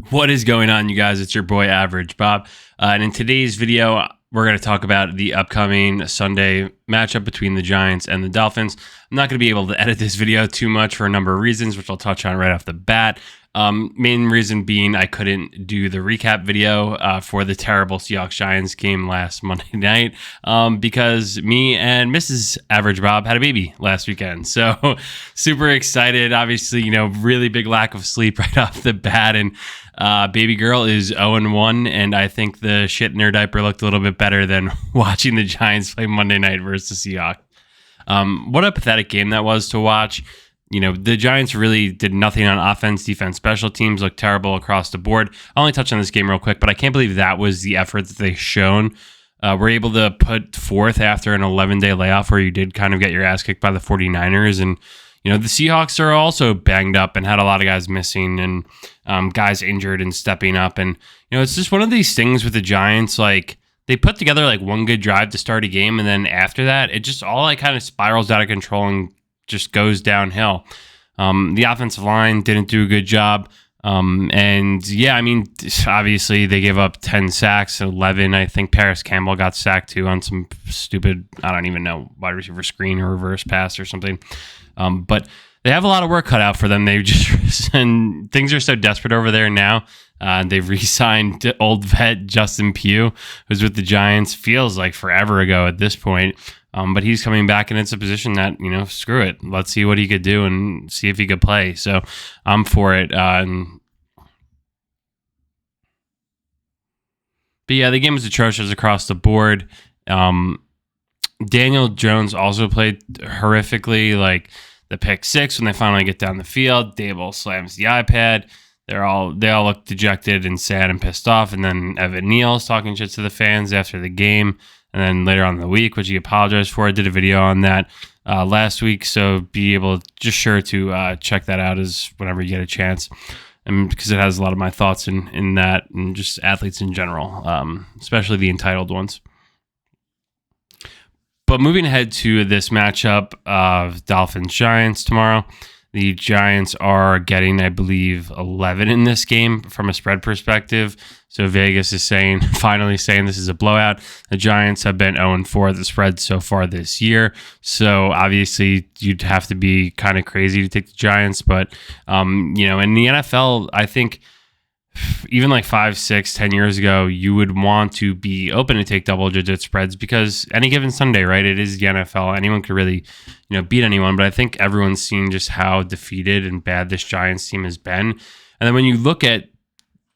What is going on, you guys? It's your boy Average Bob. And in today's video, we're going to talk about the upcoming Sunday matchup between the Giants and the Dolphins. I'm not going to be able to edit this video too much for a number of reasons, which I'll touch on right off the bat. Main reason being I couldn't do the recap video for the terrible Seahawks-Giants game last Monday night because me and Mrs. Average Bob had a baby last weekend. So super excited. Obviously, really big lack of sleep right off the bat. And baby girl is 0-1, and I think the shit in her diaper looked a little bit better than watching the Giants play Monday night versus the Seahawks. What a pathetic game that was to watch. The Giants really did nothing on offense, defense, special teams, looked terrible across the board. I'll only touch on this game real quick, but I can't believe that was the effort that they shown. Were able to put forth after an 11-day layoff where you did kind of get your ass kicked by the 49ers. And, the Seahawks are also banged up and had a lot of guys missing and guys injured and stepping up. And, it's just one of these things with the Giants, like, they put together like one good drive to start a game, and then after that, it just all like kind of spirals out of control and just goes downhill. The offensive line didn't do a good job. Obviously they gave up 10 sacks, 11. I think Paris Campbell got sacked too on some stupid, I don't even know, wide receiver screen or reverse pass or something. But they have a lot of work cut out for them. They just, and things are so desperate over there now. They've re-signed old vet Justin Pugh, who's with the Giants, feels like forever ago at this point. But he's coming back, and it's a position that, screw it. Let's see what he could do and see if he could play. So I'm for it. But yeah, the game was atrocious across the board. Daniel Jones also played horrifically, like the pick six when they finally get down the field. Dable slams the iPad. They all look dejected and sad and pissed off. And then Evan Neal's talking shit to the fans after the game. And then later on in the week, which he apologized for. I did a video on that last week, so be able to just sure to check that out as whenever you get a chance, and because it has a lot of my thoughts in that and just athletes in general, especially the entitled ones. But moving ahead to this matchup of Dolphins-Giants tomorrow, the Giants are getting, I believe, 11 in this game from a spread perspective. So Vegas is finally saying this is a blowout. The Giants have been 0-4 at the spread so far this year. So obviously you'd have to be kind of crazy to take the Giants. But, in the NFL, I think even like 5, 6, 10 years ago, you would want to be open to take double-digit spreads because any given Sunday, right, it is the NFL. Anyone could really, beat anyone. But I think everyone's seen just how defeated and bad this Giants team has been. And then when you look at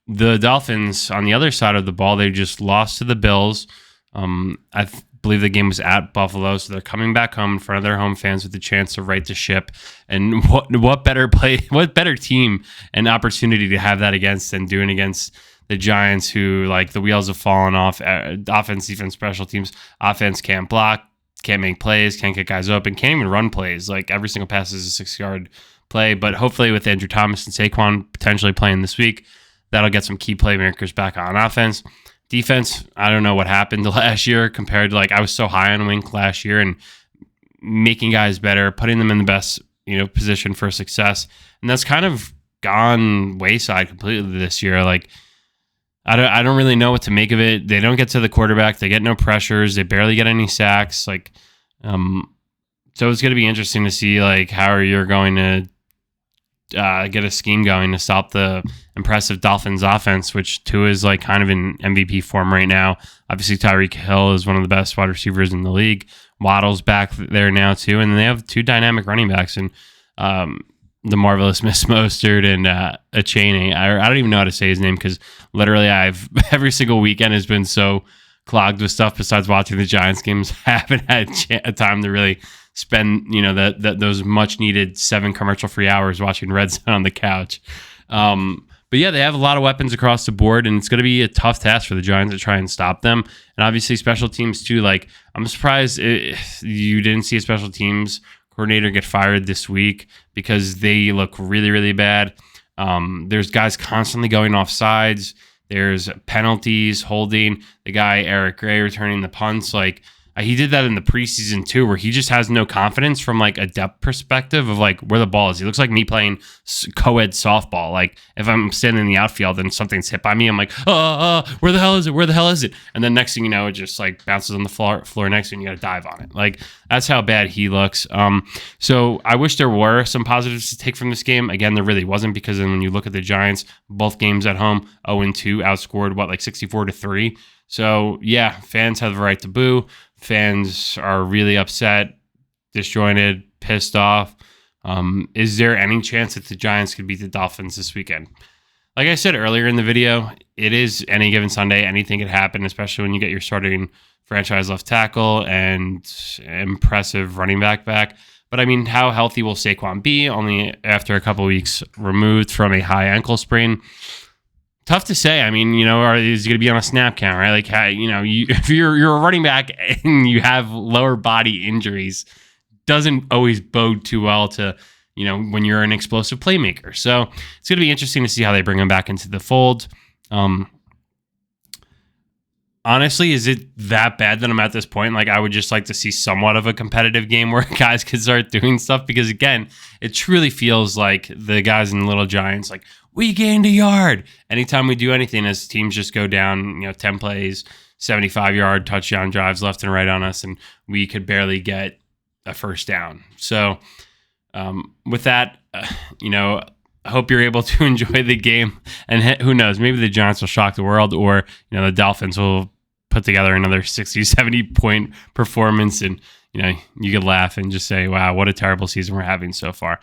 the Dolphins on the other side of the ball, they just lost to the Bills. I believe the game was at Buffalo, so they're coming back home in front of their home fans with the chance to right the ship. And what better team and opportunity to have that against than doing against the Giants, who like the wheels have fallen off. Offense, defense, special teams. Offense can't block, can't make plays, can't get guys open, can't even run plays. Like every single pass is a 6-yard play. But hopefully with Andrew Thomas and Saquon potentially playing this week, that'll get some key playmakers back on offense. Defense, I don't know what happened to last year compared to I was so high on Wink last year and making guys better, putting them in the best, position for success. And that's kind of gone wayside completely this year. Like I don't really know what to make of it. They don't get to the quarterback. They get no pressures. They barely get any sacks. So it's going to be interesting to see how you're going to get a scheme going to stop the impressive Dolphins offense, which Tua is kind of in MVP form right now. Obviously, Tyreek Hill is one of the best wide receivers in the league. Waddle's back there now too, and they have two dynamic running backs and the marvelous Miss Mostert and Achane. I don't even know how to say his name because literally I've every single weekend has been so clogged with stuff besides watching the Giants games. I haven't had a time to really spend those much needed 7 commercial-free hours watching Red Zone on the couch. But yeah, they have a lot of weapons across the board, and it's going to be a tough task for the Giants to try and stop them. And obviously special teams too. I'm surprised you didn't see a special teams coordinator get fired this week because they look really, really bad. There's guys constantly going off sides. There's penalties, holding. The guy, Eric Gray, returning the punts. He did that in the preseason too, where he just has no confidence from like a depth perspective of like where the ball is. He looks like me playing co-ed softball. Like if I'm standing in the outfield and something's hit by me, I'm like, where the hell is it? Where the hell is it? And then next thing you know, it just like bounces on the floor next to you and you got to dive on it. Like that's how bad he looks. So I wish there were some positives to take from this game. Again, there really wasn't, because then when you look at the Giants, both games at home, 0-2, outscored like 64-3. So yeah, fans have the right to boo. Fans are really upset, disjointed, pissed off. Is there any chance that the Giants could beat the Dolphins this weekend? Like I said earlier in the video, it is any given Sunday. Anything could happen, especially when you get your starting franchise left tackle and impressive running back. But I mean, how healthy will Saquon be only after a couple weeks removed from a high ankle sprain? Tough to say. I mean, is he going to be on a snap count, right? Like, if you're a running back and you have lower body injuries, doesn't always bode too well to, when you're an explosive playmaker. So it's going to be interesting to see how they bring him back into the fold. Honestly, is it that bad that I'm at this point? Like, I would just like to see somewhat of a competitive game where guys can start doing stuff, because again, it truly feels like the guys in the Little Giants, like, we gained a yard. Anytime we do anything, as teams just go down, 10 plays, 75-yard touchdown drives left and right on us, and we could barely get a first down. So with that, I hope you're able to enjoy the game. And who knows, maybe the Giants will shock the world, or, the Dolphins will put together another 60, 70-point performance, and, you could laugh and just say, wow, what a terrible season we're having so far.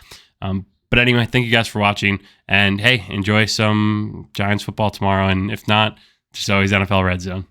But anyway, thank you guys for watching. And hey, enjoy some Giants football tomorrow. And if not, just always NFL Red Zone.